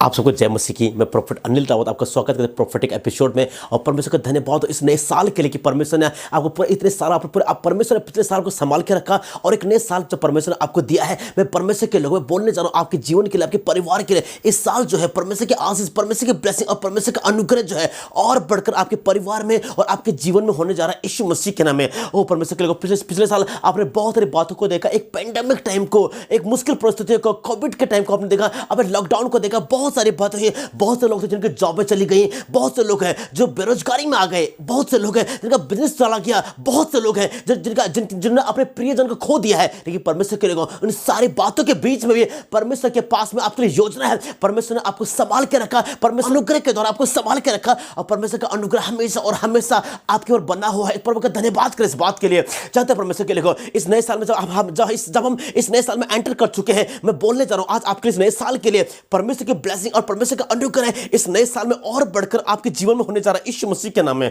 आप सबको जय मसीह की। मैं प्रोफेट अनिल रावत आपका स्वागत करते हैं प्रोफेटिक एपिसोड में। और परमेश्वर का धन्यवाद हो इस नए साल के लिए कि परमेश्वर ने आपको पूरे इतने साल आप परमेश्वर ने पिछले साल को संभाल के रखा और एक नए साल जो परमेश्वर ने आपको दिया है, मैं परमेश्वर के लोगों में बोलने जा रहा हूँ आपके जीवन के लिए, आपके परिवार के लिए। इस साल जो है परमेश्वर के आशीष, परमेश्वर की ब्लेसिंग और परमेश्वर का अनुग्रह जो है और बढ़कर आपके परिवार में और आपके जीवन में होने जा रहा है यीशु मसीह के नाम में। ओ परमेश्वर के लोगों, पिछले साल आपने बहुत सारी बातों को देखा, एक पैंडेमिक टाइम को, एक मुश्किल परिस्थितियों को, कोविड के टाइम को आपने देखा, आपने लॉकडाउन को देखा, बहुत सारी बातें हुई। बहुत से लोग थे जिनकी जॉबें चली गई, बहुत से लोग हैं जो बेरोजगारी में आ गए, बहुत से लोग हैं जिनका बिजनेस चला गया, बहुत से लोग हैं जिन्होंने अपने प्रियजन को खो दिया है। लेकिन परमेश्वर के लोगों, उन सारी बातों के बीच में भी परमेश्वर के पास में आपके लिए योजना है। परमेश्वर ने आपको संभाल के रखा, परमेश्वर अनुग्रह के द्वारा आपको संभाल के रखा और परमेश्वर का अनुग्रह हमेशा और हमेशा आपकी ओर बना हुआ है। परमेश्वर का धन्यवाद करें इस बात के लिए। चाहते हैं परमेश्वर के लोगों, इस नए साल में जब हम इस नए साल में एंटर कर चुके हैं, मैं बोलने जा रहा हूं आज आपके इस नए साल के लिए परमेश्वर की ब्लेसिंग और परमेश्वर का अनुग्रह इस नए साल में और बढ़कर आपके जीवन में होने जा रहा है यीशु मसीह के नाम में।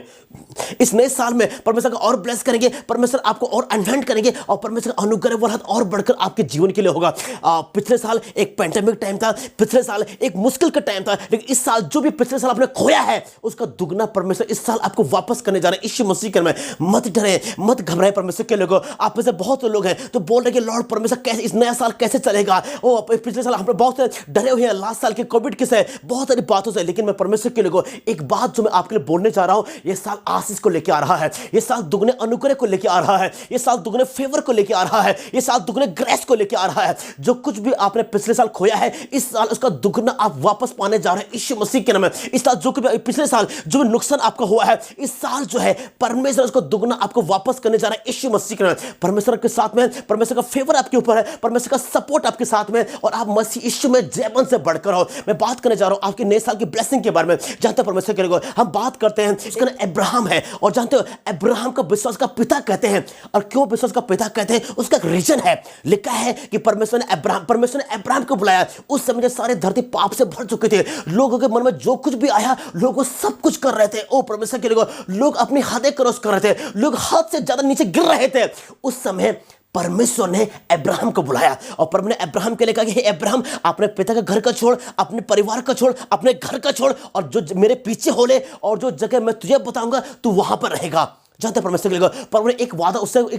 इस नए साल में परमेश्वर का और ब्लेस करेंगे, परमेश्वर आपको और अनवेंट करेंगे और परमेश्वर का अनुग्रह वरदान और बढ़कर आपके जीवन के लिए होगा। पिछले साल एक पैंडेमिक टाइम था, पिछले साल एक मुश्किल का टाइम था, लेकिन इस साल जो भी पिछले साल आपने खोया है उसका दुगना परमेश्वर इस साल आपको वापस करने जा रहे हैं यीशु मसीह के नाम में। मत डरे, मत घबराए परमेश्वर के लोगों। आप में से बहुत से लोग हैं तो बोल रहे हैं लॉर्ड परमेश्वर कैसे इस नया साल कैसे चलेगा। ओ पिछले साल हम बहुत से डरे हुए हैं लास्ट साल के कोविड के से, बहुत सारी बातों से। लेकिन मैं परमेश्वर के लोगों एक बात जो मैं आपके लिए बोलने जा रहा हूं, ये साल आशीष को लेकर आ रहा है, ये साल दुगने अनुग्रह को लेकर आ रहा है, ये साल दुगने फेवर को लेकर आ रहा है, ये साल दुगने ग्रेस को लेकर आ रहा है। जो कुछ भी आपने पिछले साल खोया है इस साल उसका दुगना आप वापस पाने जा रहे हैं यीशु मसीह के नाम में। इस साल जो कुछ पिछले साल जो भी नुकसान आपका हुआ है इस साल जो है परमेश्वर उसको दुगना आपको वापस करने जा रहा है यीशु मसीह के नाम में। परमेश्वर के साथ में, परमेश्वर का फेवर आपके ऊपर है, परमेश्वर का सपोर्ट आपके साथ में और आप मसीह यीशु में जयवंत से बढ़कर हो। मैं बात करने जा रहा हूं आपके नए साल की ब्लेसिंग के बारे में। जानते हो परमेश्वर के लोगों, हम बात करते हैं उसका नाम अब्राहम है और जानते हो अब्राहम का विश्वास का पिता कहते हैं। और क्यों विश्वास का पिता कहते हैं उसका एक रीजन है। लिखा है कि परमेश्वर ने अब्राहम को बुलाया उस समय सारे धरती पाप से भर चुके थे, लोगों के मन में जो कुछ भी आया लोग सब कुछ कर रहे थे। ओ परमेश्वर के लोगों, लोग अपनी हदें क्रॉस कर रहे थे, लोग हद से ज्यादा नीचे गिर रहे थे। उस समय परमेश्वर ने अब्राहम को बुलाया और परमेश्वर ने अब्राहम के लिए कहा कि हे अब्राहम, अपने पिता का घर का छोड़, अपने परिवार का छोड़, अपने घर का छोड़ और जो मेरे पीछे हो ले और जो जगह मैं तुझे बताऊंगा तू वहां पर रहेगा। जानते परमेश्वर के लोगों, परमेश्वर ने एक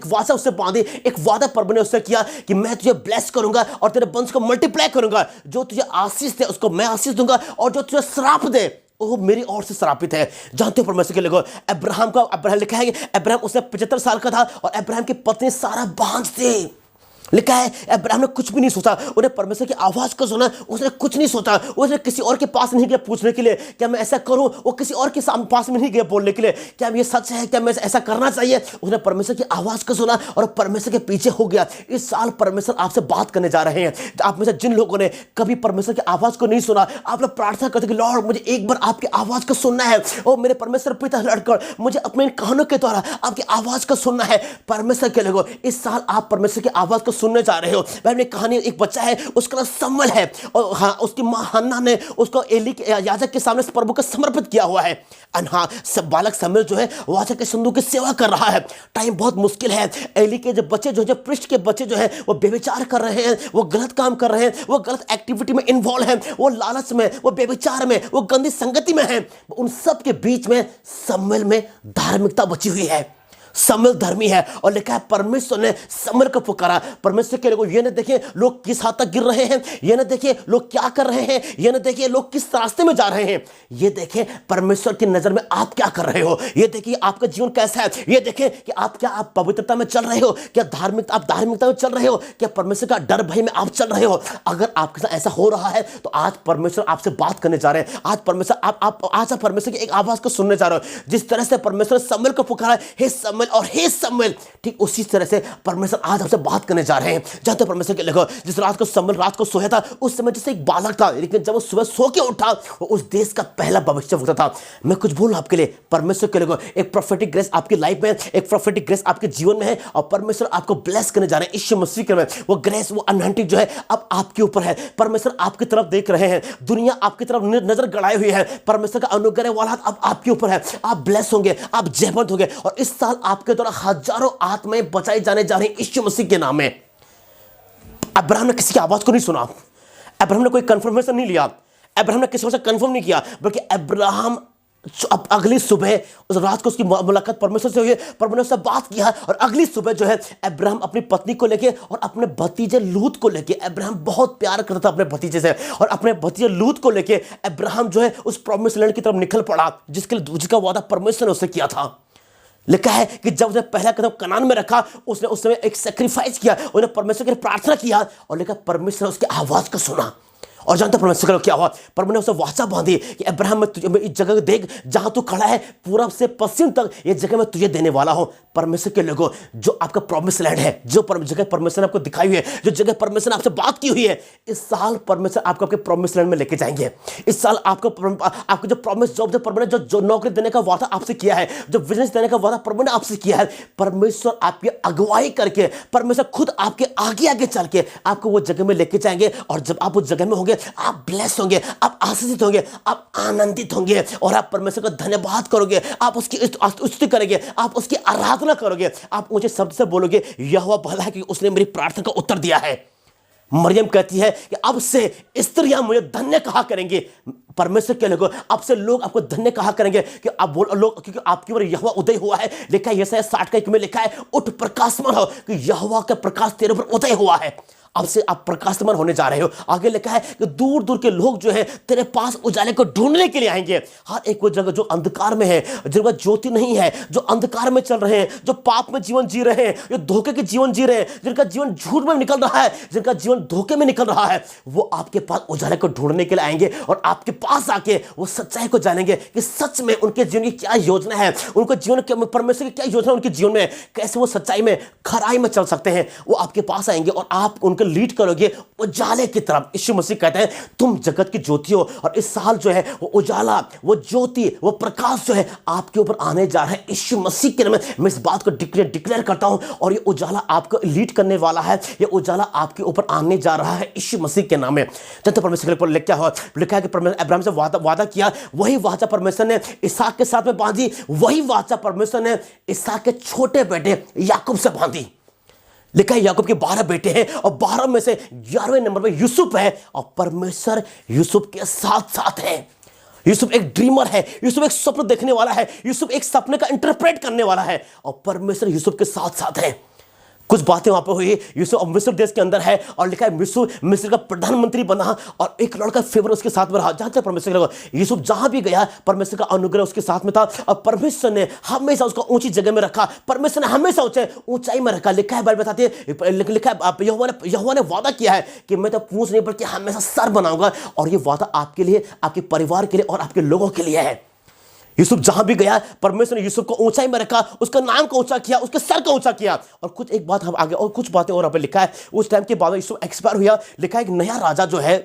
वादा उससे बांधी, एक वादा परमेश्वर ने उससे किया कि मैं तुझे ब्लेस करूंगा और तेरे वंश को मल्टीप्लाई करूंगा। जो तुझे आशीष दे उसको मैं आशीष दूंगा और जो तुझे श्राप दे वो मेरी ओर से श्रापित है। जानते हो परमेश्वर के लोगों, अब्राहम लिखा है कि अब्राहम उससे 75 साल का था और अब्राहम की पत्नी सारा बांझ थी। लिखा है अब्राहम ने कुछ भी नहीं सोचा, उन्हें परमेश्वर की आवाज को सुना, उसने कुछ नहीं सोचा, उसने किसी और के पास नहीं गया पूछने के लिए क्या मैं ऐसा करूं, वो किसी और के पास में नहीं गया बोलने के लिए क्या ये सच है, क्या मैं ऐसा करना चाहिए। उसने परमेश्वर की आवाज को सुना और परमेश्वर के पीछे हो गया। इस साल परमेश्वर आपसे बात करने जा रहे हैं। आप में से जिन लोगों ने कभी परमेश्वर की आवाज को नहीं सुना, आप लोग प्रार्थना करते कि लॉर्ड मुझे एक बार आपकी आवाज को सुनना है। और मेरे परमेश्वर पिता लड़कर मुझे अपने कानों के द्वारा आपकी आवाज को सुनना है। परमेश्वर के लोगों, इस साल आप परमेश्वर की आवाज को सुनने जा रहे हो। मैंने कहानी, एक बच्चा है उसका नाम शमूएल है और हाँ उसकी मां हन्ना ने उसको एली याजक के सामने प्रभु को समर्पित किया हुआ है। हाँ सब बालक शमूएल जो है याजक के संदूक की सेवा कर रहा है। टाइम बहुत मुश्किल है। एली के जो बच्चे जो पृष्ठ के बच्चे जो है वो व्यभिचार कर रहे हैं, वो गलत काम कर रहे हैं, वो गलत एक्टिविटी में इन्वॉल्व है, वो लालच में, वो व्यभिचार में, वो गंदी संगति में है। उन सब के बीच में शमूएल में धार्मिकता बची हुई है। शमूएल धर्मी है और लिखा है परमेश्वर ने शमूएल को पुकारा। परमेश्वर के लोग ये न देखें लोग किस हद तक गिर रहे हैं, ये न देखें लोग क्या कर रहे हैं, ये न देखें लोग किस रास्ते में जा रहे हैं, ये देखें परमेश्वर की नजर में आप क्या कर रहे हो, ये देखिए आपका जीवन कैसा है, ये देखें कि आप पवित्रता में चल रहे हो, क्या आप धार्मिकता में चल रहे हो, क्या परमेश्वर का डर भय में आप चल रहे हो। अगर आपके साथ ऐसा हो रहा है तो आज परमेश्वर आपसे बात करने जा रहे हैं। आज परमेश्वर आप परमेश्वर की एक आवाज को सुनने जा रहे हो। जिस तरह से परमेश्वर शमूएल को पुकारा, हे शमूएल और हे शमूएल, ठीक उसी तरह से परमेश्वर आज आपसे बात करने जा रहे हैं। जानते हो परमेश्वर के लोगों, जिस रात को शमूएल रात को सोया था उस समय जैसे एक बालक था, लेकिन जब वो सुबह सो के उठा वो उस देश का पहला भविष्यवक्ता था। मैं कुछ बोलूं आपके लिए, परमेश्वर के लोगों एक प्रोफेटिक ग्रेस आपकी लाइफ में, एक प्रोफेटिक ग्रेस आपके जीवन में है और परमेश्वर आपको ब्लेस करने जा रहे हैं यीशु मसीह के नाम में। वो ग्रेस, वो अनॉइंटिंग जो है अब आपके ऊपर है। परमेश्वर आपकी तरफ देख रहे हैं, दुनिया आपकी तरफ नजर गड़ाई हुई है। परमेश्वर का अनुग्रह वाला हाथ अब आपके ऊपर है। आप ब्लेस होंगे, आप जयवंत होंगे और इस साल आपके द्वारा हजारों आत्माएं बचाई जाने जा रही हैं यीशु मसीह के नाम में। अब्राहम ने किसी की आवाज को नहीं सुना, अब्राहम ने कोई कंफर्मेशन नहीं लिया, अब्राहम ने किसी से कंफर्म नहीं किया, बल्कि अब्राहम अब अगली सुबह, उस रात को उसकी मुलाकात परमेश्वर से हुई, परमेश्वर से बात किया, और अगली सुबह जो है अब्राहम अपनी पत्नी को लेके और अपने भतीजे लूत को लेके, अब्राहम बहुत प्यार करता था अपने भतीजे से, और अपने भतीजे लूत को लेके अब्राहम जो है उस प्रॉमिस लैंड की तरफ निकल पड़ा जिसका वादा परमेश्वर ने उससे किया था। लिखा है कि जब उसने पहला कदम कनान में रखा, उसने उस समय एक सैक्रिफाइस किया, उसने परमेश्वर के लिए प्रार्थना किया, और लिखा परमेश्वर ने उसकी आवाज को सुना। और जानते परमेश्वर का क्या हुआ? परमेश्वर ने उसे वाचा बांधी कि अब्राहम मैं इस जगह देख जहां तू खड़ा है, पूरब से पश्चिम तक ये जगह मैं तुझे देने वाला हूं। परमेश्वर के लोगों, जो आपका प्रॉमिस लैंड है, जो जगह परमेश्वर ने आपको दिखाई हुई है, जो जगह परमेश्वर ने आपसे बात की हुई है, इस साल परमेश्वर आपको आपके प्रॉमिस लैंड में लेके जाएंगे। इस साल आपको जो प्रॉमिस जॉब, जो परमेश्वर जो नौकरी देने का वादा आपसे किया है, जो बिजनेस देने का वादा परमेश्वर ने आपसे किया है, परमेश्वर आपकी अगुवाई करके, परमेश्वर खुद आपके आगे आगे चल के आपको वो जगह में लेके जाएंगे। और जब आप उस जगह में होंगे, आप ब्लेस्ड होंगे, आप आशीषित होंगे, आप आनंदित होंगे, और आप परमेश्वर का धन्यवाद करोगे, आप उसकी स्तुति करेंगे, आप उसकी आराधना करोगे, आप ऊंचे शब्द से बोलोगे यहोवा भला है कि उसने मेरी प्रार्थना का उत्तर दिया है। मरियम कहती है कि अब से स्त्रियां मुझे धन्य कहा करेंगे। परमेश्वर के लोगों, अब से लोग आपको धन्य कहा करेंगे कि आप बोल लोग, क्योंकि आपकी ओर यहोवा उदय हुआ है। लिखा है यशायाह 60 में लिखा है, उठ प्रकाशमान हो कि यहोवा का प्रकाश तेरे ऊपर उदय हुआ है। अब से आप प्रकाशमान होने जा रहे हो। आगे लिखा है कि दूर दूर के लोग जो है तेरे पास उजाले को ढूंढने के लिए आएंगे। हर एक वो जगह जो अंधकार में है, जिनका ज्योति नहीं है, जो अंधकार में चल रहे हैं, जो पाप में जीवन जी रहे हैं, जो धोखे के जीवन जी रहे हैं, जिनका जीवन झूठ में निकल रहा है, जिनका जीवन धोखे में निकल रहा है, वो आपके पास उजाले को ढूंढने के लिए आएंगे, और आपके पास आके वो सच्चाई को जानेंगे कि सच में उनके जीवन की क्या योजना है, उनको जीवन के परमेश्वर की क्या योजना उनके जीवन में, कैसे वो सच्चाई में खराई में चल सकते हैं। वो आपके पास आएंगे और आप उनके लीड करोगे उजाले की तरफ। यीशु मसीह कहते हैं तुम जगत की ज्योति हो, और इस साल जो है वो उजाला, वो ज्योति, वो प्रकाश जो है आपके ऊपर आने जा रहा है। यीशु मसीह के नाम में मैं इस बात को डिक्लेयर करता हूं, और ये उजाला आपको लीड करने वाला है, ये उजाला आपके ऊपर आने जा रहा है यीशु मसीह के नाम में। जनता परमेश्वर के ऊपर लिखा है कि परमेश्वर अब्राहम से वादा किया, वही वाचा परमेश्वर ने इसहाक के साथ में बांधी, वही वाचा परमेश्वर ने इसहाक के छोटे बेटे याकूब से बांधी। लिखा है याकूब के 12 बेटे हैं, और 12 में से 11वें नंबर पे यूसुफ है, और परमेश्वर यूसुफ के साथ साथ है। यूसुफ एक ड्रीमर है, यूसुफ एक स्वप्न देखने वाला है, यूसुफ एक सपने का इंटरप्रेट करने वाला है, और परमेश्वर यूसुफ के साथ साथ है। कुछ बातें वहां पे हुई, यूसुफ मिस्र देश के अंदर है, और लिखा है मिस्र का प्रधानमंत्री बना, और एक लड़का फेवर उसके साथ में रहा। जहां तक परमेश्वर के लोग, यूसुफ जहां भी गया परमेश्वर का अनुग्रह उसके साथ में था, और परमेश्वर ने हमेशा उसको ऊंची जगह में रखा, परमेश्वर ने हमेशा ऊंचाई में रखा। लिखा है बाइबल बताती है, लिखा है यहोवा ने वादा किया है कि मैं तो पूंछ नहीं बल्कि हमेशा सर बनाऊंगा, और ये वादा आपके लिए, आपके परिवार के लिए और आपके लोगों के लिए है। यूसुफ जहां भी गया परमेश्वर ने यूसुफ को ऊंचाई में रखा, उसका नाम को ऊंचा किया, उसके सर को ऊंचा किया। और कुछ एक बात हम आगे, और कुछ बातें और यहाँ पे लिखा है, उस टाइम के बाद यूसुफ एक्सपायर हुआ। लिखा है कि नया राजा जो है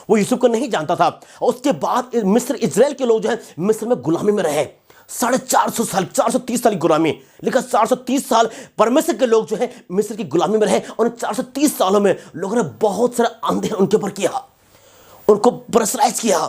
वो यूसुफ को नहीं जानता था, और उसके बाद मिस्र इजराइल के लोग जो है मिस्र में गुलामी में रहे 450 साल, 430 साल की गुलामी। लिखा 430 साल परमेश्वर के लोग जो है मिस्र की गुलामी में रहे, और 430 सालों में लोगों ने बहुत सारा अंधेर उनके ऊपर किया, उनको प्रेशराइज किया,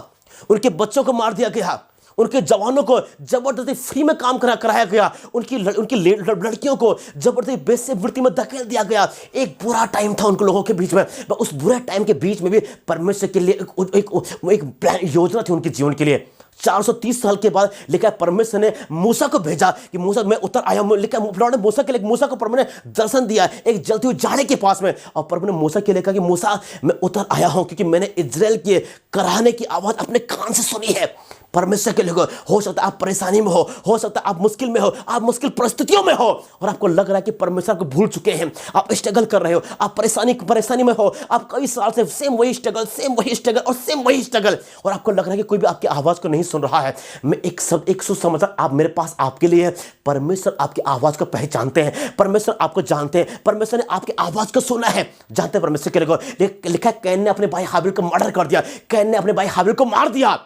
उनके बच्चों को मार दिया गया, उनके जवानों को जबरदस्ती फ्री में काम कराया गया, उनकी लड़कियों को जबरदस्ती बेइज्जती में धकेल दिया गया। एक बुरा टाइम था उन लोगों के बीच में, उस बुरे टाइम के बीच में भी परमेश्वर के लिए एक योजना थी उनके जीवन के लिए। 430 साल के बाद लिखा है परमेश्वर ने मूसा को भेजा कि मूसा मैं उतर आया हूं। लिखा है मूसा के लिए, मूसा को परमेश्वर ने दर्शन दिया एक जलती हुई जाड़े के पास में, और परमेश्वर ने मूसा के लिए कहा कि मूसा मैं उतर आया हूं क्योंकि मैंने इजराइल के कराहने की आवाज अपने कान से सुनी है। परमेश्वर के लोगों, हो सकता है आप परेशानी में हो सकता है आप मुश्किल में हो, आप मुश्किल परिस्थितियों में हो, और आपको लग रहा है कि परमेश्वर को भूल चुके हैं, आप स्ट्रगल कर रहे हो, आप परेशानी में हो, आप कई साल से सेम वही स्ट्रगल और सेम वही स्ट्रगल, और आपको लग रहा है कि कोई भी आपकी आवाज को नहीं सुन रहा है। मैं एक सुसमाचार आप मेरे पास आपके लिए है, परमेश्वर आपकी आवाज को पहचानते हैं, परमेश्वर आपको जानते हैं, परमेश्वर ने आपकी आवाज को सुना है। जानते हैं परमेश्वर के लोगों, लिखा है कैन ने अपने भाई हाबिल को मर्डर कर दिया, कैन ने अपने भाई हाबिल को मार दिया,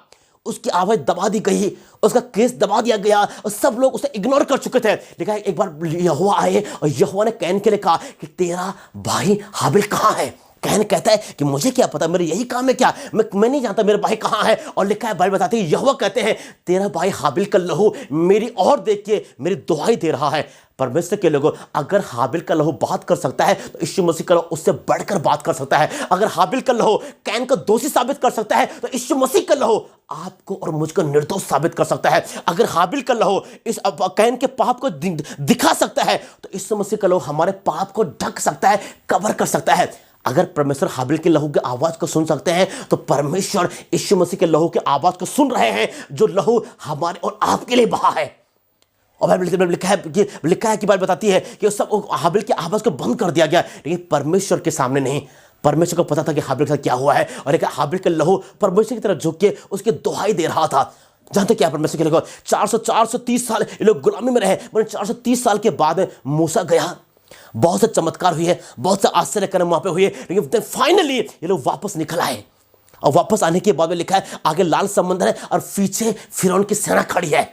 उसकी आवाज दबा दी गई, उसका केस दबा दिया गया, और सब लोग उसे इग्नोर कर चुके थे। लिखा है एक बार यहोवा आए और यहोवा ने कैन के लिए कहा कि तेरा भाई हाबिल कहां है। कैन कहता है कि मुझे क्या पता, मेरे यही काम है क्या, मैं नहीं जानता मेरा भाई कहां है। और लिखा है, बाइबल बताती है, यहोवा कहते हैं तेरा भाई हाबिल का लहू मेरी और देख के मेरी दुहाई दे रहा है। परमेश्वर के लोगों, अगर हाबिल का लहू बात कर सकता है तो यीशु मसीह का लहू उससे बढ़कर बात कर सकता है। अगर हाबिल का लहू कैन को दोषी साबित कर सकता है तो यीशु मसीह का लहू आपको और मुझको निर्दोष साबित कर सकता है। अगर हाबिल का लहू इस कैन के पाप को दिखा सकता है तो यीशु मसीह का लहू हमारे पाप को ढक सकता है, कवर कर सकता है। अगर परमेश्वर हाबिल के लहू की आवाज को सुन सकते हैं तो परमेश्वर यीशु मसीह के लहू की आवाज को सुन रहे हैं, जो लहू हमारे और आपके लिए बहा है। और बाइबल लिखा है कि बाइबल बताती है कि सब हाबिल की आवाज को बंद कर दिया गया, लेकिन परमेश्वर के सामने नहीं। परमेश्वर को पता था कि हाबिल के साथ क्या हुआ है, और एक हाबिल का लहू परमेश्वर की तरफ झुक के उसकी दुहाई दे रहा था। जानते क्या परमेश्वर के लोग, 430 साल ये लोग गुलामी में रहे, मगर 430 साल के बाद मूसा गया, बहुत से चमत्कार हुए, बहुत से आश्चर्य कर्म वहां पे हुए, लेकिन फाइनली ये लोग वापस निकल आए। और वापस आने के बाद में लिखा है, आगे लाल समंदर है और पीछे फिरौन की सेना खड़ी है।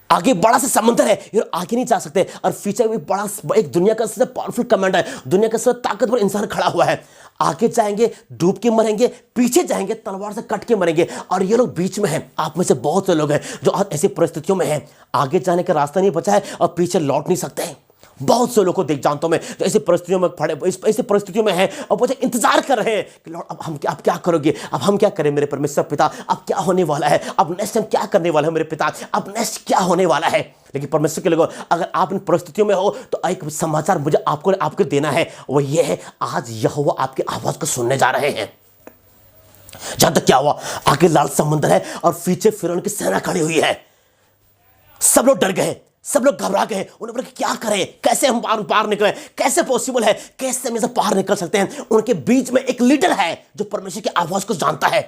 आगे बड़ा सा समंदर है, ये आगे नहीं जा सकते, और पीछे भी बड़ा एक दुनिया का सबसे पावरफुल कमांडर है, दुनिया का सबसे ताकतवर इंसान खड़ा हुआ है। आगे जाएंगे डूब के मरेंगे, पीछे जाएंगे तलवार से कट के मरेंगे, और ये लोग बीच में हैं। आप में से बहुत से लोग हैं जो आज ऐसी परिस्थितियों में हैं, आगे जाने का रास्ता नहीं बचा है और पीछे लौट नहीं सकते हैं। बहुत से लोगों को देख जानता हूं मैं जो ऐसी परिस्थितियों में पड़े, ऐसी परिस्थितियों में हैं और मुझे इंतजार कर रहे हैं कि लॉर्ड अब क्या करोगे, अब हम क्या करें मेरे परमेश्वर पिता, अब क्या होने वाला है, अब नेक्स्ट हम क्या करने वाले हैं मेरे पिता, अब नेक्स्ट क्या होने वाला है। लेकिन परमेश्वर के लोगों, अगर आप इन परिस्थितियों में हो तो एक समाचार मुझे आपको देना है, वो ये है, आज यहोवा आपकी आवाज को सुनने जा रहे हैं। जहां तक क्या हुआ, आगे लाल समुद्र है और पीछे फिरौन की सेना खड़ी हुई है। सब लोग डर गए, सब लोग घबरा गए, उन्होंने बोला क्या करें, कैसे हम पार निकलें, कैसे पॉसिबल है, कैसे हम इसे पार निकल सकते हैं। उनके बीच में एक लीडर है जो परमेश्वर की आवाज को जानता है,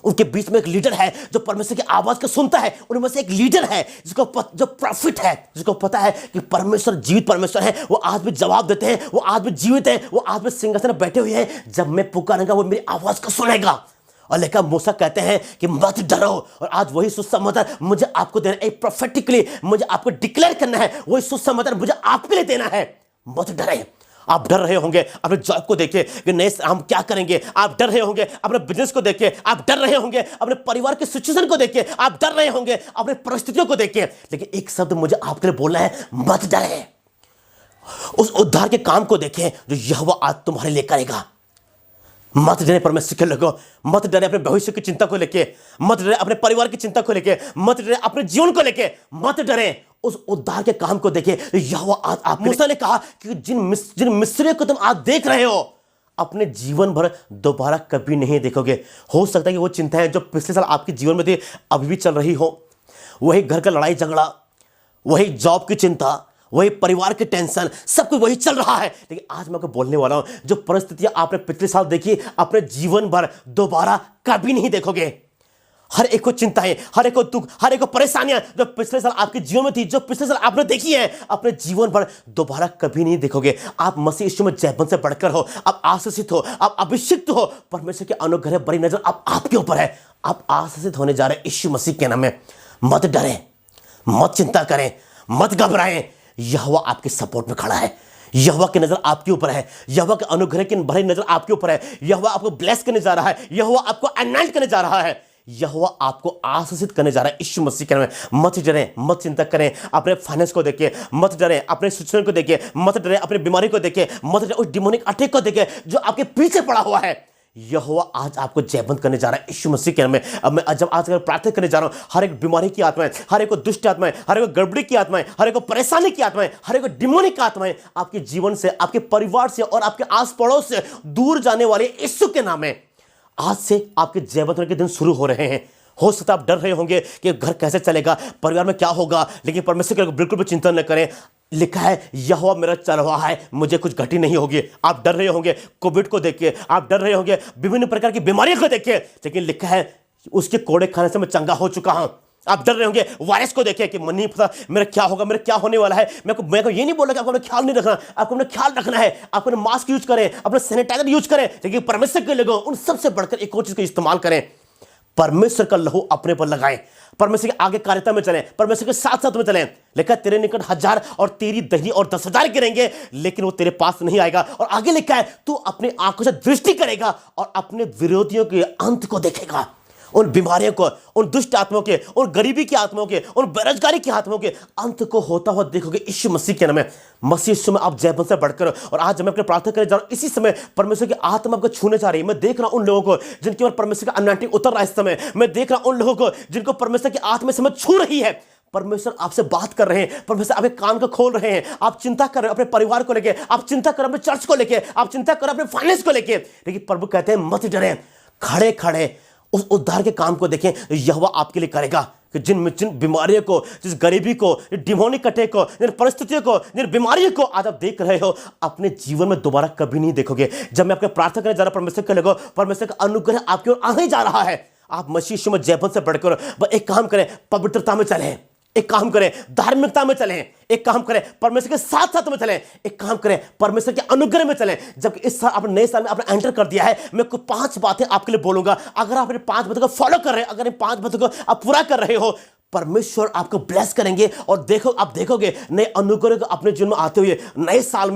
उनके बीच में एक लीडर है जो परमेश्वर की आवाज को सुनता है। उनमें से एक लीडर है जो प्रॉफिट है, जिसको पता है कि परमेश्वर जीवित परमेश्वर है, वो आज भी जवाब देते हैं, वो आज भी जीवित है, वो आज भी सिंहासन में बैठे हुए हैं। जब मैं पुकारूंगा वो मेरी आवाज को सुनेगा। और लेकिन मूसा कहते हैं कि मत डरो, और आज वही सुसमाचार मुझे आपको देना है, प्रोफेटिकली मुझे आपको डिक्लेयर करना है, वही सुसमाचार मुझे आपके लिए देना है। मत डरे। आप डर रहे होंगे अपने जॉब को देखे कि नहीं हम क्या करेंगे, आप डर रहे होंगे अपने बिजनेस को देखे, आप डर रहे होंगे अपने परिवार के सिचुएशन को देखे, आप डर रहे होंगे अपने परिस्थितियों को देखे, लेकिन एक शब्द मुझे आपके लिए बोलना है, मत डरे। उस उद्धार के काम को देखें जो यहोवा आज तुम्हारे लिए करेगा। मत डरे परमेश्वर के लोगों, मत डरे अपने भविष्य की चिंता को लेके, मत डरे अपने परिवार की चिंता को लेके, मत डरे अपने जीवन को लेके, मत डरे उस उद्धार के काम को देखे यहोवा आज आप। मूसा ने कहा कि जिन मिस्रियों को तुम आज देख रहे हो अपने जीवन भर दोबारा कभी नहीं देखोगे। हो सकता है कि वो चिंताएं जो पिछले साल आपके जीवन में थी अभी भी चल रही हो, वही घर का लड़ाई झगड़ा, वही जॉब की चिंता, वही परिवार की टेंशन, सब कुछ वही चल रहा है। लेकिन आज मैं आपको बोलने वाला हूं, जो परिस्थितियां आपने पिछले साल देखी अपने जीवन भर दोबारा कभी नहीं देखोगे। हर एक को चिंताएं, हर एक को दुख, हर एक को परेशानियां जो पिछले साल आपके जीवन में थी, जो पिछले साल आपने देखी है, अपने जीवन भर दोबारा कभी नहीं देखोगे। आप मसीह यीशु में जयवंत से बढ़कर हो, आप आशीषित हो, आप अभिषिक्त हो, परमेश्वर के अनुग्रह बड़ी नजर अब आपके ऊपर है। आप आशीषित होने जा रहे हैं यीशु मसीह के नाम में। मत डरें, मत चिंता करें, मत घबराएं। यहोवा आपके सपोर्ट में खड़ा है, यहोवा की नजर आपके ऊपर है, यहोवा के अनुग्रह की भरी नजर आपके ऊपर है। यहोवा आपको ब्लेस करने जा रहा है, यहोवा आपको अनॉइंट करने जा रहा है, यहोवा आपको आशीषित करने जा रहा है यीशु मसीह के नाम में। मत डरें, मत चिंता करें अपने फाइनेंस को देखिए, मत डरें अपने सिचुएशन को देखिए, मत डरें अपनी बीमारी को देखिए, मत डरें उस डिमोनिक अटैक को देखिए जो आपके पीछे पड़ा हुआ है। यहोवा आज आपको जयवंत करने जा रहा है यीशु मसीह के नाम में। अब मैं जब आज प्रार्थना करने जा रहा हूं, हर एक बीमारी की आत्माएं, हर एक को दुष्ट आत्माएं, हर एक को गड़बड़ी की आत्माएं, हर एक को परेशानी की आत्माएं, हर एक को डिमोनिक आत्माएं आपके जीवन से, आपके परिवार से और आपके आस पड़ोस से दूर जाने वाले यीशु के नाम में आज से आपके जयवंत होने के दिन शुरू हो रहे हैं। हो सकता है आप डर रहे होंगे कि घर कैसे चलेगा, परिवार में क्या होगा, लेकिन परमेश्वर के बिल्कुल भी चिंता न करें। लिखा है यहोवा मेरा चल रहा है, मुझे कुछ घटी नहीं होगी। आप डर रहे होंगे कोविड को देख के, आप डर रहे होंगे विभिन्न प्रकार की बीमारियों को देख के, लेकिन लिखा है उसके कोड़े खाने से मैं चंगा हो चुका हूं। आप डर रहे होंगे वायरस को देखे कि मन नहीं पता मेरा क्या होगा, मेरा क्या होने वाला है। मैं को ये नहीं बोल रहा कि आपको अपना ख्याल नहीं रखना, आपको अपना ख्याल रखना है, आप अपना मास्क यूज करें, अपना सैनिटाइजर यूज करें, लेकिन परमेश्वर के लोगों उन सबसे बढ़कर एक और चीज का इस्तेमाल करें। परमेश्वर का लहू अपने पर लगाएं, परमेश्वर के आगे कार्यता में चलें, परमेश्वर के साथ साथ में चलें। लिखा है तेरे निकट 1000 और तेरी दही और 10,000 गिरेंगे, लेकिन वो तेरे पास नहीं आएगा। और आगे लिखा है तू अपनी आंखों से दृष्टि करेगा और अपने विरोधियों के अंत को देखेगा। उन बीमारियों को, उन दुष्ट आत्माओं के, उन गरीबी की आत्माओं के, उन बेरोजगारी की आत्माओं के अंत को होता हुआ देखोगे यीशु मसीह के नाम में। मसीह यीशु में आप जयबन से बढ़कर। और आज मैं अपने प्रार्थना करने जा रहा हूं, इसी समय परमेश्वर की आत्मा आपको छूने जा रही है। मैं देख रहा हूं उन लोगों को जिनके ऊपर परमेश्वर का अनॉइंटिंग उतर रहा है इस समय। मैं देख रहा हूं उन लोगों को जिनको परमेश्वर की आत्मा इस समय छू रही है। परमेश्वर आपसे बात कर रहे हैं, परमेश्वर आपके कान को खोल रहे हैं। आप चिंता कर रहे हो अपने परिवार को लेके, आप चिंता कर रहे हो अपने चर्च को लेके, आप चिंता कर रहे हो अपने फाइनेंस को लेके, लेकिन प्रभु कहते हैं मत डरें, खड़े खड़े उस उद्धार के काम को देखें। यहोवा आपके लिए करेगा कि जिन बीमारियों को, जिस गरीबी को, डिमोनिक अटैक को, जिन परिस्थितियों को, जिन बीमारियों को आज आप देख रहे हो, अपने जीवन में दोबारा कभी नहीं देखोगे। जब मैं आपके प्रार्थना करने जा रहा हूं, परमेश्वर के लगो, परमेश्वर का अनुग्रह आपकी ओर आने जा रहा है। आप मसीह यीशु में जयबन से बढ़कर एक काम करें, पवित्रता में चलें, एक काम करें धार्मिकता में चलें, एक काम करें परमेश्वर के साथ साथ में चलें, एक काम करें परमेश्वर के अनुग्रह में चलें। जब इस साल आपने नए साल में आपने एंटर कर दिया है, मैं कुछ 5 बातें आपके लिए बोलूंगा। अगर आप इन 5 बातों को फॉलो कर रहे हैं, अगर इन 5 बातों को आप पूरा कर रहे हो, परमेश्वर आपको ब्लेस करेंगे। और देखो, आप देखोगे नए अनुग्रह को अपने जीवन में आते हुए। नए साल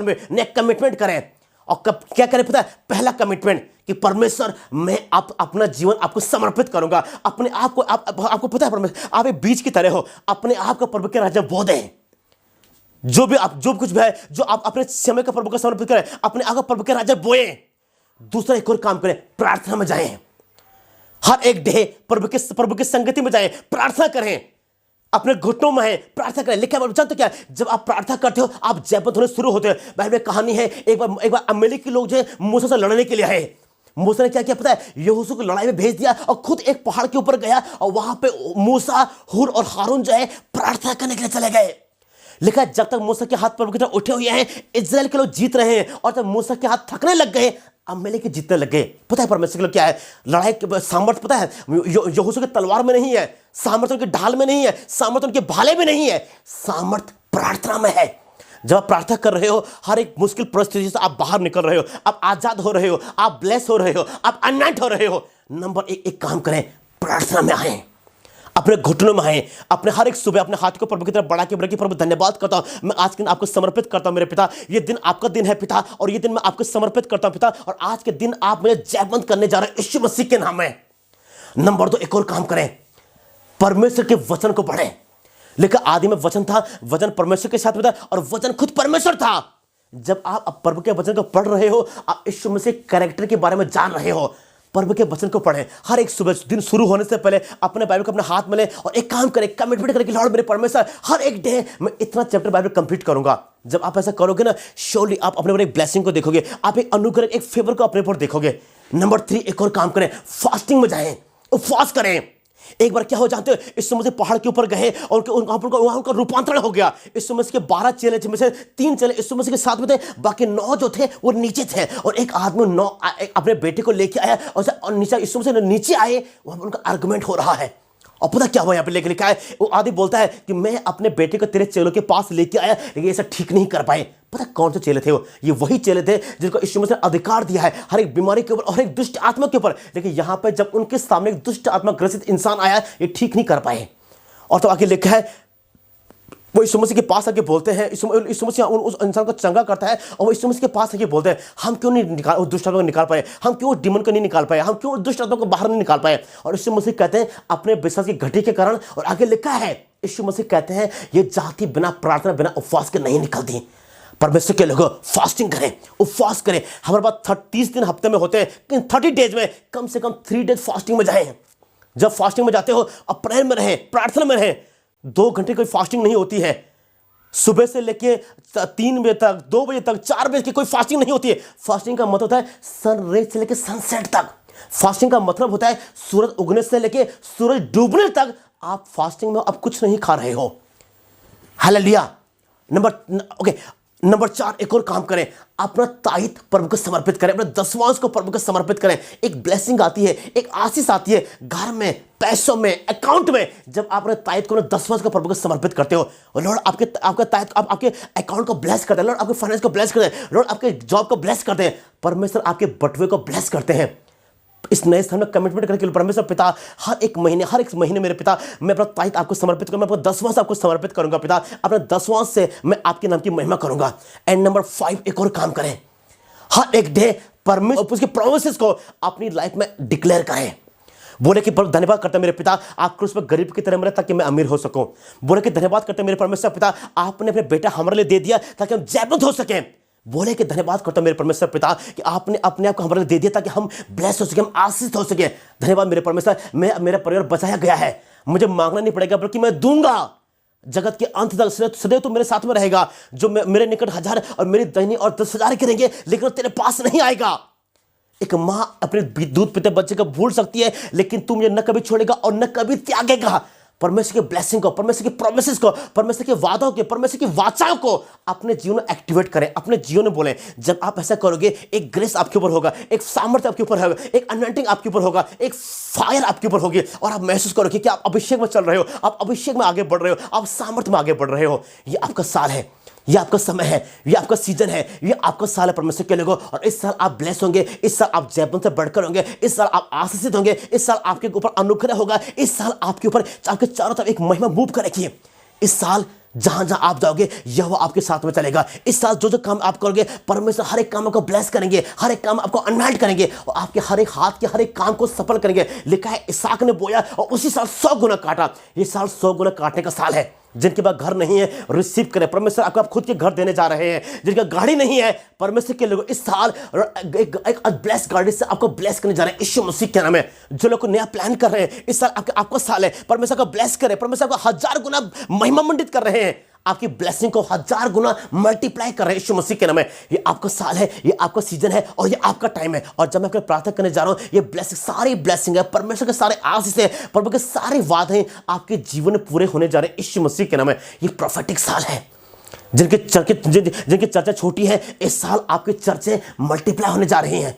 में नए कमिटमेंट करें। और कब क्या करें पता है? पहला कमिटमेंट कि परमेश्वर मैं अपना जीवन आपको समर्पित करूंगा। अपने आप को आपको पता है परमेश्वर आप एक बीज की तरह हो, अपने आप को प्रभु के राज्य में बो दें। जो कुछ भी है, जो आप अपने समय का प्रभु को समर्पित करें, अपने आप को प्रभु के राज्य में बोए। दूसरा एक और काम करें, प्रार्थना में जाएं। हर एक डे प्रभु की संगति में जाएं, प्रार्थना करें, अपने घुटनों में है, प्रार्थना करें। लिखा है जानते क्या, जब आप प्रार्थना करते हो आप जयबंद होने शुरू होते हैं। बाइबल में कहानी है, एक बार अमेलेकी लोग जो है मूसा से लड़ने के लिए आए। मूसा ने क्या किया पता है? यहोशू को लड़ाई में भेज दिया और खुद एक पहाड़ के ऊपर गया और वहां पे मूसा, हूर और हारून जो है प्रार्थना करने के लिए चले गए। लिखा है जब तक मूसा के हाथ प्रभु की तरफ उठे हुए हैं, इजराइल के लोग जीत रहे हैं। और जब मूसा के हाथ थकने लग गए, अमेलेकी जीतने लग गए। पता है परमेश्वर के लोग क्या है? लड़ाई के सामर्थ्य पता है यहोशू के तलवार में नहीं है, सामर्थ्य उनके ढाल में नहीं है, सामर्थ्य उनके भाले में नहीं है, सामर्थ्य प्रार्थना में है। जब आप प्रार्थना कर रहे हो, हर एक मुश्किल परिस्थिति से आप बाहर निकल रहे हो, आप आजाद हो रहे हो, आप ब्लेस हो रहे हो, आप अनॉइंट हो रहे हो। नंबर एक काम करें, प्रार्थना में आए, अपने घुटनों में आए। अपने हर एक सुबह अपने हाथ को प्रभु की तरफ बढ़ा के बोले कि प्रभु धन्यवाद करता हूं, मैं आज के दिन आपको समर्पित करता हूं मेरे पिता। ये दिन आपका दिन है पिता, और ये दिन मैं आपको समर्पित करता हूं पिता। और आज के दिन आप मुझे जयबंद करने जा रहे हैं यीशु मसीह के नाम में। नंबर 2 एक और काम करें, परमेश्वर के वचन को पढ़ें। लेकिन आदि में वचन था, वचन परमेश्वर के साथ में था और वचन खुद परमेश्वर था। जब आप प्रभु के वचन को पढ़ रहे हो, आप यीशु मसीह कैरेक्टर के बारे में जान रहे हो। प्रभु के वचन को पढ़ें। हर एक सुबह दिन शुरू होने से पहले अपने बाइबल को अपने हाथ में लें और एक काम करें, कमिटमेंट करें कि लॉर्ड मेरे परमेश्वर, हर एक डे मैं इतना चैप्टर बाइबल कंप्लीट करूंगा। जब आप ऐसा करोगे ना, श्योरली आप अपने ऊपर एक ब्लेसिंग को देखोगे, आप एक अनुग्रह, एक फेवर को अपने ऊपर देखोगे। नंबर 3 एक और काम करें, फास्टिंग में जाएं, उपवास करें। एक बार क्या हो जानते हो, इस समय से पहाड़ के ऊपर गए और वहां उनका रूपांतरण हो गया। इस समय के 12 चेले में से 3 चेले इस समय के साथ में थे, बाकी 9 जो थे वो नीचे थे। और एक आदमी 9 अपने बेटे को लेके आया और नीचे इस समय से नीचे आए, वहां पर उनका आर्गुमेंट हो रहा है। और पता क्या हुआ यहाँ पे लेके लिखा है, वो आदमी बोलता है कि मैं अपने बेटे को तेरे चेलों के पास लेके आया, लेकिन ऐसा ठीक नहीं कर पाए। पता कौन से चेले थे वो? ये वही चेले थे जिनको यीशु मसीह ने अधिकार दिया है हर एक बीमारी के ऊपर और एक दुष्ट आत्मा के ऊपर। लेकिन यहाँ पे जब उनके सामने एक दुष्ट आत्मा ग्रसित इंसान आया, ये ठीक नहीं कर पाए। और तो आगे लिखा है वो यीशु मसीह के पास आके बोलते हैं, यीशु मसीह उस इंसान को चंगा करता है और वो यीशु मसीह के पास आके बोलते हैं, हम क्यों नहीं उस दुष्ट आत्मा को निकाल पाए, हम क्यों डिमन को नहीं निकाल पाए, हम क्यों दुष्ट आत्मा को बाहर नहीं निकाल पाए। और यीशु मसीह कहते हैं अपने विश्वास की घटी के कारण। और आगे लिखा है यीशु मसीह कहते हैं ये जाति बिना प्रार्थना बिना उपवास के नहीं निकलती। परमेश्वर के लोगों फास्टिंग करें, उपवास करें। हमारे पास 30 दिन हफ्ते में होते हैं, 30 डेज में कम से कम 3 डेज फास्टिंग में जाएं। जब फास्टिंग में जाते हो अब प्रेयर में रहें, प्रार्थना में रहें। 2 घंटे कोई फास्टिंग नहीं होती है। सुबह से लेके 3 बजे तक, 2 बजे तक, 4 बजे की कोई फास्टिंग नहीं होती है। फास्टिंग का मतलब होता है सनराइज से लेके सनसेट तक। फास्टिंग का मतलब होता है सूरज उगने से लेके सूरज डूबने तक आप फास्टिंग में अब कुछ नहीं खा रहे हो। हालेलुया। नंबर 4 एक और काम करें, अपना ताइथ प्रभु को समर्पित करें, अपना दसवांश को प्रभु को समर्पित करें। एक ब्लेसिंग आती है, एक आशीष आती है घर में, पैसों में, अकाउंट में। जब आप अपने ताइथ को, दसवांश को प्रभु को समर्पित करते हो, लॉर्ड आपका ताइथ आपके अकाउंट को ब्लेस करते हैं, लॉर्ड आपके फाइनेंस को ब्लेस करते हैं, लॉर्ड आपके जॉब को ब्लेस करते हैं, परमेश्वर आपके बटुए को ब्लेस करते हैं। इस नए साल में कमिटमेंट करके परमेश्वर पिता हर एक महीने मेरे पिता मैं अपना ताइथ आपको समर्पित करूंगा, मैं अपना 10वां आपको समर्पित करूंगा पिता, अपना 10वां से मैं आपके नाम की महिमा करूंगा। एंड नंबर 5 एक और काम करें, हर एक डे परमेश्वर उसके प्रोमिसेस को अपनी लाइफ में डिक्लेयर करें। बोले कि धन्यवाद करते मेरे पिता आप क्रूस पर गरीब की तरह मरे ताकि मैं अमीर हो सकूं। बोले कि धन्यवाद करते मेरे परमेश्वर पिता आपने अपने बेटा हमारे लिए दे दिया ताकि हम जयवंत हो सकें। बोले कि धन्यवाद करता मेरे परमेश्वर पिता कि आपने अपने आप को हमारे लिए दे दिया ताकि हम ब्लेस हो सके, हम आशीष हो सके। धन्यवाद मेरे परमेश्वर, मेरा परिवार बचाया गया है, मुझे मांगना नहीं पड़ेगा बल्कि मैं दूंगा। जगत के अंत तक सदैव तो मेरे साथ में रहेगा। जो मेरे निकट 1000 और मेरी दाहिनी और 10,000 गिरेंगे लेकिन तेरे पास नहीं आएगा। एक मां अपने दूध पीते बच्चे को भूल सकती है लेकिन तू मुझे न कभी छोड़ेगा और न कभी त्यागेगा। परमेश्वर के ब्लेसिंग को, परमेश्वर के प्रोमिसेस को, परमेश्वर के वादों के, परमेश्वर की वाचाओं को अपने जीवन में एक्टिवेट करें, अपने जीवन में बोलें। जब आप ऐसा करोगे एक ग्रेस आपके ऊपर होगा, एक सामर्थ्य आपके ऊपर होगा, एक अनॉइंटिंग आपके ऊपर होगा, एक फायर आपके ऊपर होगी और आप महसूस करोगे कि आप अभिषेक में चल रहे हो, आप अभिषेक में आगे बढ़ रहे हो, आप सामर्थ्य में आगे बढ़ रहे हो। ये आपका साल है, ये आपका समय है, ये आपका सीजन है, ये आपका साल है परमेश्वर के लोगों। और इस साल आप ब्लेस होंगे, इस साल आप जयवंत से बढ़कर होंगे, इस साल आप आशीषित होंगे, इस साल आपके ऊपर अनुग्रह होगा, इस साल आपके ऊपर आपके चारों तरफ एक महिमा मूव करेगी। इस साल जहां जहां आप जाओगे यहोवा आपके साथ में चलेगा। इस साल जो जो काम आप करोगे परमेश्वर हर एक काम को ब्लेस करेंगे, हर एक काम आपको अनॉइंट करेंगे और आपके हर एक हाथ के हर एक काम को सफल करेंगे। लिखा है इसहाक ने बोया और उसी साल 100 गुना काटा। ये साल 100 गुना काटने का साल है। जिनके पास घर नहीं है रिसीव करें, परमेश्वर आपको आप खुद के घर देने जा रहे हैं। जिनका गाड़ी नहीं है परमेश्वर के लोग इस साल एक ब्लेस गाड़ी से आपको ब्लेस करने जा रहे हैं यीशु मसीह के नाम में। जो लोग नया प्लान कर रहे हैं इस साल आपका साल है, परमेश्वर को ब्लेस करें, परमेश्वर को 1000 गुना महिमा मंडित कर रहे हैं, आपकी ब्लेसिंग को 1000 गुना मल्टीप्लाई कर रहे हैं यीशु मसीह के नाम में। ये आपका साल है, ये आपका सीजन है और ये आपका टाइम है। और जब मैं आपके प्रार्थना करने जा रहा हूं ये ब्लेसिंग सारी ब्लेसिंग है, परमेश्वर के सारे आशीष है, परमेश्वर के सारे वादे आपके जीवन में पूरे होने जा रहे हैं यीशु मसीह के नाम में। ये प्रोफेटिक साल है। जिनकी चर्चा छोटी है इस साल आपके चर्चे मल्टीप्लाई होने जा रही हैं।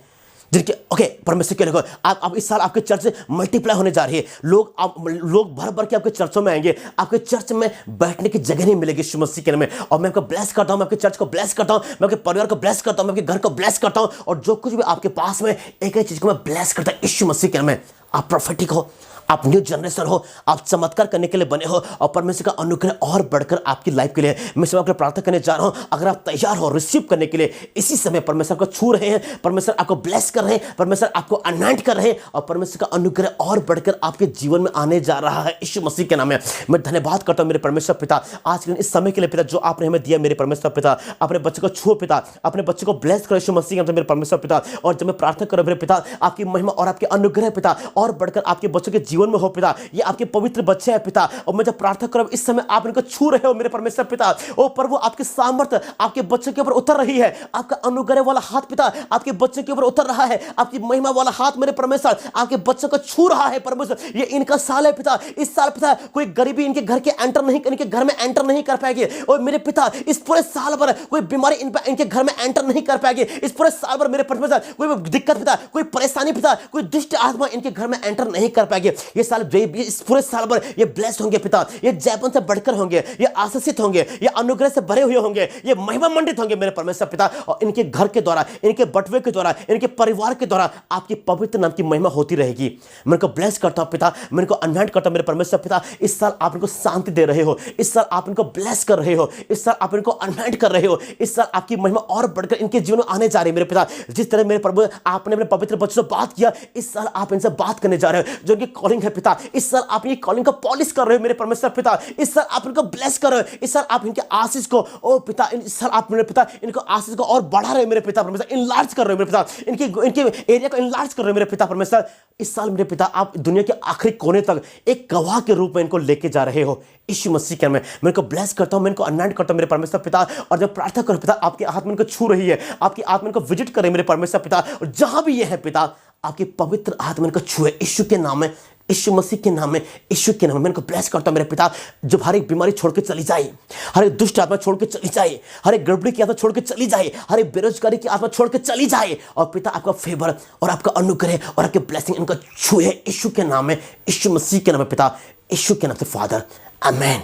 जिनके परमेश्वर के लोगों आप इस साल आपके चर्च मल्टीप्लाई होने जा रही है। लोग भर भर के आपके चर्चों में आएंगे, आपके चर्च में बैठने की जगह नहीं मिलेगी यीशु मसीह के नाम में। और मैं आपको ब्लेस करता हूं, मैं आपके चर्च को ब्लेस करता हूं, मैं आपके परिवार को ब्लेस करता हूं, मैं आपके घर को ब्लेस करता हूं और जो कुछ भी आपके पास में एक चीज को मैं ब्लेस करता हूं यीशु मसीह के नाम में। आप प्रोफेटिक हो, आप न्यू जनरेशन हो, आप चमत्कार करने के लिए बने हो और परमेश्वर का अनुग्रह और बढ़कर आपकी लाइफ के लिए मैं सब आपके प्रार्थना करने जा रहा हूं। अगर आप तैयार हो रिसीव करने के लिए इसी समय परमेश्वर को छू रहे हैं, परमेश्वर आपको ब्लेस कर रहे हैं, परमेश्वर आपको अनॉइंट कर रहे हैं और परमेश्वर का अनुग्रह और बढ़कर आपके जीवन में आने जा रहा है यीशु मसीह के नाम में। मैं धन्यवाद करता हूं मेरे परमेश्वर पिता आज के इस समय के लिए पिता जो आपने हमें दिया। मेरे परमेश्वर पिता अपने बच्चे को छुओ पिता, अपने बच्चे को ब्लेस करो यीशु मसीह के नाम से मेरे परमेश्वर पिता। और जब मैं प्रार्थना करूं मेरे पिता आपकी महिमा और आपके अनुग्रह पिता और बढ़कर आपके बच्चों के जीवन में हो पिता। ये आपके पवित्र बच्चे हैं पिता और मैं जब प्रार्थना करूं इस समय आप इनको छू रहे हो मेरे परमेश्वर पिता। ओ प्रभु आपकी सामर्थ्य आपके बच्चे के ऊपर उतर रही है, आपका अनुग्रह वाला हाथ पिता आपके बच्चे के ऊपर उतर रहा है, आपकी महिमा वाला हाथ मेरे परमेश्वर आपके बच्चों को छू रहा है परमेश्वर। ये इनका साल है पिता, इस साल पिता कोई गरीबी इनके घर में एंटर नहीं कर पाएगी। और मेरे पिता इस पूरे साल भर कोई बीमारी इनके घर में एंटर नहीं कर पाएगी। इस पूरे साल भर मेरे परमेश्वर कोई दिक्कत पिता, कोई परेशानी पिता, कोई दुष्ट आत्मा इनके घर में एंटर नहीं कर पाएगी। ये साल इस पूरे साल भर ये ब्लेस होंगे पिता, ये जयवंत से बढ़कर होंगे, ये आशीषित होंगे, ये अनुग्रह से भरे हुए होंगे, ये महिमा मंडित होंगे मेरे परमेश्वर पिता। और इनके घर के द्वारा, इनके बटवे के द्वारा, इनके परिवार के द्वारा आपकी पवित्र नाम की महिमा होती रहेगी। मैं इनको ब्लेस करता हूं पिता, मैं इनको अनॉइंट करता हूं मेरे परमेश्वर पिता। इस साल आप इनको शांति दे रहे हो, इस साल आप इनको ब्लेस कर रहे हो, इस साल आप इनको अनॉइंट कर रहे हो, इस साल आपकी महिमा और बढ़कर इनके जीवन में आने जा रही है मेरे पिता। जिस तरह मेरे प्रभु आपने अपने पवित्र बच्चों से बात किया इस साल आप इनसे बात करने जा रहे हो। जो इनकी कॉलिंग है पिता इस साल आप ये कॉलिंग को पॉलिश कर रहे हो मेरे परमेश्वर पिता। इस साल आप इनको ब्लेस कर रहे हो, इस साल आप इनके आशीष को ओ पिता इस साल आप मेरे पिता इनको आशीष को और बढ़ा रहे हो मेरे पिता परमेश्वर, इनलार्ज कर रहे हो मेरे पिता, इनके एरिया को इनलार्ज कर रहे हो मेरे पिता परमेश्वर। इस साल मेरे पिता आप दुनिया के आखिरी कोने तक एक गवाह के रूप में इनको लेके जा रहे हो यीशु मसीह के नाम में। मैं इनको ब्लेस करता हूं, मैं इनको अनॉइंट करता हूं मेरे परमेश्वर पिता। और जब प्रार्थना करो पिता आपके आत्मा इनको छू रही है, आपकी आत्मा इनको विजिट करे मेरे परमेश्वर पिता। और जहां भी ये है पिता आपकी पवित्र आत्मा इनको छुए यीशु के नाम में, यीशु मसीह के नाम में, यीशु के नाम में मैं इनको ब्लेस करता हूं मेरे पिता। जब हर एक बीमारी छोड़ के चली जाए, हर एक दुष्ट आत्मा छोड़ के चली जाए, हर एक गड़बड़ी की आत्मा छोड़ के चली जाए, हर एक बेरोजगारी की आत्मा छोड़ के चली जाए और पिता आपका फेवर और आपका अनुग्रह और आपके ब्लेसिंग इनको छुए यीशु के नाम में, यीशु मसीह के नाम में पिता, यीशु के नाम से फादर, आमेन।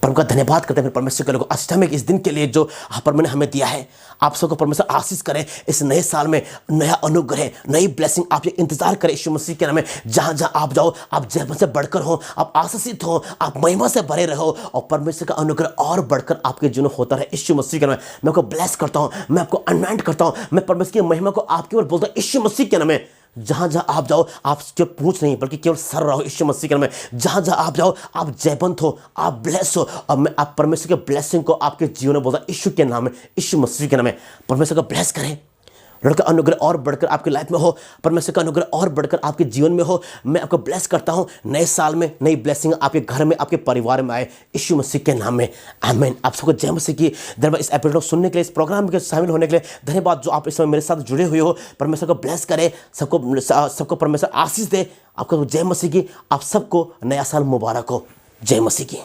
परम का धन्यवाद करते हैं परमेश्वर के लोग अष्टमी इस दिन के लिए जो परम ने हमें दिया है। आप सबको परमेश्वर आशीष करें इस नए साल में, नया अनुग्रह, नई ब्लेसिंग आप ये इंतजार करें यीशु मसीह के नाम में। जहां जहां आप जाओ, आप जय से बढ़कर हो, आप आशीषित हो, आप महिमा से भरे रहो और परमेश्वर का अनुग्रह और बढ़कर आपके जीवन में होता रहे यीशु मसीह के नाम में। मैं आपको ब्लेस करता हूं, मैं आपको अनॉइंट करता हूं, मैं परमेश्वर की महिमा को आपके ऊपर बोलता हूं यीशु मसीह के नाम में। जहां जहां आप जाओ, आप केवल पूछ नहीं बल्कि केवल सर रहो यीशु मसीह के नाम में। जहां जहां आप जाओ, आप जयवंत हो, आप ब्लेस हो और मैं आप परमेश्वर के ब्लेसिंग को आपके जीवन में बोलता हूं यीशु के नाम में, यीशु मसीह के नाम में। परमेश्वर का ब्लेस करें, लड़का का अनुग्रह और बढ़कर आपकी लाइफ में हो, परमेश्वर का अनुग्रह और बढ़कर आपके जीवन में हो। मैं आपको ब्लेस करता हूं, नए साल में नई ब्लेसिंग आपके घर में, आपके परिवार में आए यीशु मसीह के नाम में, आमीन। आप सबको जय मसीह की। धन्यवाद इस एपिसोड को सुनने के लिए, इस प्रोग्राम में शामिल होने के लिए धन्यवाद। जो आप इस समय मेरे साथ जुड़े हुए हो, परमेश्वर को ब्लेस करे, सबको परमेश्वर आशीष दे। आपको जय मसीह की। आप सबको नया साल मुबारक हो। जय मसीह की।